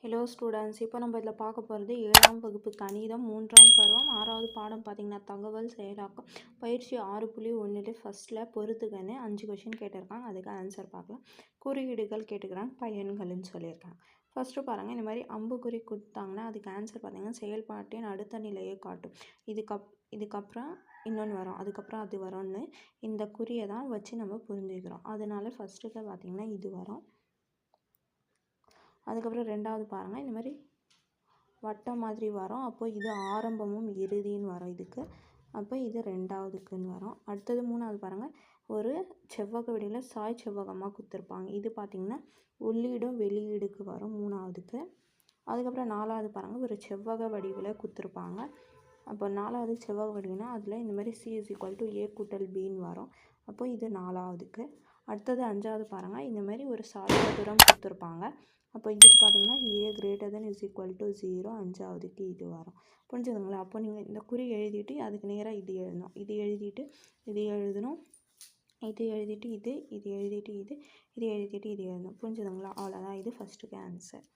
Hello students, இப்போ நம்ம இதில் பார்க்க போகிறது 7ஆம் வகுப்பு கணிதம் 3ஆம் பருவம் 6வது பாடம் பார்த்திங்கன்னா தகவல் செயலாக்கம் பயிற்சி 6.1 ஃபஸ்ட்டில் பொறுத்துக்கன்னு 5 கொஷின் கேட்டிருக்காங்க. அதுக்கு ஆன்சர் பார்க்கலாம். குறியீடுகள் கேட்டுக்கிறாங்க, பயன்கள்னு சொல்லியிருக்காங்க. ஃபஸ்ட்டு பாருங்கள், இந்த மாதிரி அம்புக்குறி கொடுத்தாங்கன்னா அதுக்கு ஆன்சர் பார்த்திங்கன்னா செயல்பாட்டின் அடுத்த நிலையை காட்டும். இதுக்கப்புறம் இன்னொன்று வரும், அதுக்கப்புறம் அது வரும்னு இந்த குறியை தான் வச்சு நம்ம புரிஞ்சுக்கிறோம். அதனால ஃபஸ்ட்டுக்கு பார்த்திங்கன்னா இது வரும். அதுக்கப்புறம் ரெண்டாவது பாருங்கள், இந்த மாதிரி வட்டம் மாதிரி வரும். அப்போ இது ஆரம்பமும் இறுதின்னு வரும் இதுக்கு. அப்போ இது ரெண்டாவதுக்குன்னு வரும். அடுத்தது மூணாவது பாருங்கள், ஒரு செவ்வக வடிவில் சாய் செவ்வகமாக கொடுத்துருப்பாங்க. இது பார்த்திங்கன்னா உள்ளீடும் வெளியீடுக்கு வரும் மூணாவதுக்கு. அதுக்கப்புறம் நாலாவது பாருங்கள், ஒரு செவ்வக வடிவில் கொடுத்துருப்பாங்க. அப்போ நாலாவது செவ்வக வடிவுனா அதில் இந்த மாதிரி C = A + Bன்னு வரும். அப்போ இது நாலாவதுக்கு. அடுத்தது அஞ்சாவது பாருங்கள், இந்த மாதிரி ஒரு சாய்வதூரம் கொடுத்துருப்பாங்க. அப்போ இதுக்கு பார்த்தீங்கன்னா A > 0 அஞ்சாவதுக்கு இது வரும். புரிஞ்சுதுங்களா? அப்போ நீங்கள் இந்த குறி எழுதிட்டு அதுக்கு நேராக இது எழுதணும், இது எழுதிட்டு இது எழுதணும், இது எழுதிட்டு இது எழுதிட்டு இது எழுதிட்டு இது எழுதணும். புரிஞ்சுதுங்களா? அவ்வளோதான். இது ஃபஸ்ட்டுக்கு ஆன்சர்.